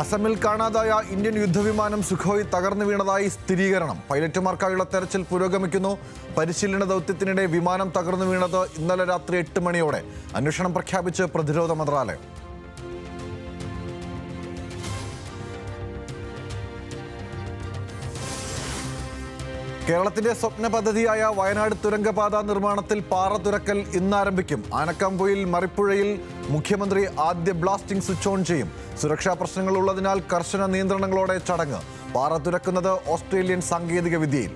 അസമിൽ കാണാതായ Indian യുദ്ധവിമാനം Sukhoi തകർന്നു വീണതായി സ്ഥിരീകരണം. പൈലറ്റുമാർക്കായുള്ള തെരച്ചിൽ പുരോഗമിക്കുന്നു. പരിശീലന ദൗത്യത്തിനിടെ വിമാനം തകർന്നു വീണത് ഇന്നലെ രാത്രി 8 മണിയോടെ. അന്വേഷണം പ്രഖ്യാപിച്ച് പ്രതിരോധ മന്ത്രാലയം. കേരളത്തിന്റെ സ്വപ്ന പദ്ധതിയായ വയനാട് തുരങ്കപാത നിർമ്മാണത്തിൽ പാറ തുരക്കൽ ഇന്ന് ആരംഭിക്കും. ആനക്കാംപൊയിൽ മറിപ്പുഴയിൽ മുഖ്യമന്ത്രി ആദ്യ ബ്ലാസ്റ്റിംഗ് സ്വിച്ച് ഓൺ ചെയ്യും. സുരക്ഷാ പ്രശ്നങ്ങൾ ഉള്ളതിനാൽ കർശന നിയന്ത്രണങ്ങളോടെ ചടങ്ങ്. പാറ തുരക്കുന്നത് ഓസ്ട്രേലിയൻ സാങ്കേതിക വിദ്യയിൽ.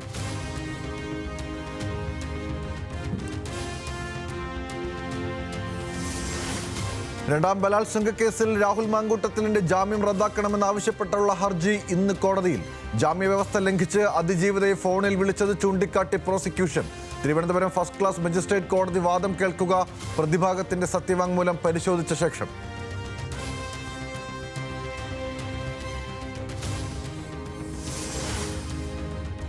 രണ്ടാം ബലാത്സംഗ കേസിൽ രാഹുൽ മാങ്കൂട്ടത്തിലിന്റെ ജാമ്യം റദ്ദാക്കണമെന്നാവശ്യപ്പെട്ടുള്ള ഹർജി ഇന്ന് കോടതിയിൽ. ജാമ്യവ്യവസ്ഥ ലംഘിച്ച് അതിജീവിതയെ ഫോണിൽ വിളിച്ചത് ചൂണ്ടിക്കാട്ടി prosecution. Thiruvananthapuram first class magistrate കോടതി വാദം കേൾക്കുക. പ്രതിഭാഗത്തിന്റെ സത്യവാങ്മൂലം പരിശോധിച്ച ശേഷം.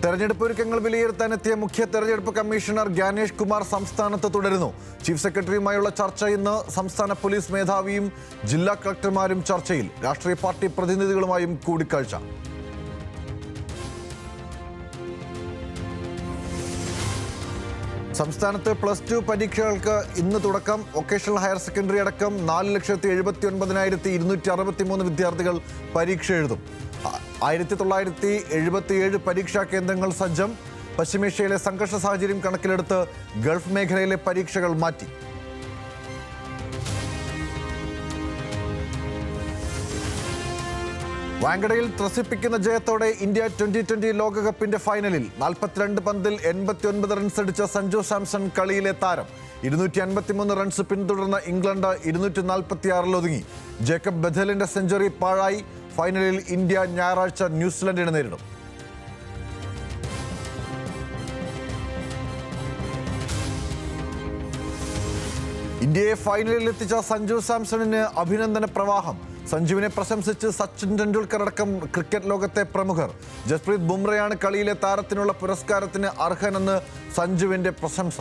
തെരഞ്ഞെടുപ്പ് ഒരുക്കങ്ങൾ വിലയിരുത്താനെത്തിയ മുഖ്യ തെരഞ്ഞെടുപ്പ് കമ്മീഷണർ ഗ്യാനേഷ് കുമാർ സംസ്ഥാനത്ത് തുടരുന്നു. ചീഫ് സെക്രട്ടറിയുമായുള്ള ചർച്ച ഇന്ന്. സംസ്ഥാന പോലീസ് മേധാവിയും ജില്ലാ കളക്ടർമാരും ചർച്ചയിൽ. രാഷ്ട്രീയ പാർട്ടി പ്രതിനിധികളുമായും കൂടിക്കാഴ്ച. സംസ്ഥാനത്ത് +2 പരീക്ഷകൾക്ക് ഇന്ന് തുടക്കം. വൊക്കേഷണൽ ഹയർ സെക്കൻഡറി അടക്കം 4,79,263 വിദ്യാർത്ഥികൾ പരീക്ഷ എഴുതും. 1977 പരീക്ഷാ കേന്ദ്രങ്ങൾ സജ്ജം. പശ്ചിമേഷ്യയിലെ സംഘർഷ സാഹചര്യം കണക്കിലെടുത്ത് ഗൾഫ് മേഖലയിലെ പരീക്ഷകൾ മാറ്റി. വാങ്കഡയിൽ ത്രസിപ്പിക്കുന്ന ജയത്തോടെ ഇന്ത്യ T20 ലോകകപ്പിന്റെ ഫൈനലിൽ. 42 പന്തിൽ 89 റൺസ് അടിച്ച സഞ്ജു സാംസൺ കളിയിലെ താരം. 253 റൺസ് പിന്തുടർന്ന ഇംഗ്ലണ്ട് 246 ഒതുങ്ങി. ജേക്കബ് ബഥലിന്റെ സെഞ്ചുറി പാഴായി. ഫൈനലിൽ ഇന്ത്യ ഞായറാഴ്ച ന്യൂസിലൻഡിനെ നേരിടും. ഇന്ത്യയെ ഫൈനലിൽ എത്തിച്ച സഞ്ജു സാംസണിന് അഭിനന്ദന പ്രവാഹം. സഞ്ജുവിനെ പ്രശംസിച്ച് സച്ചിൻ ടെണ്ടുൽക്കർ അടക്കം ക്രിക്കറ്റ് ലോകത്തെ പ്രമുഖർ. ജസ്പ്രീത് ബുംറയാണ് കളിയിലെ താരത്തിനുള്ള പുരസ്കാരത്തിന് അർഹനെന്ന് സഞ്ജുവിന്റെ പ്രശംസ.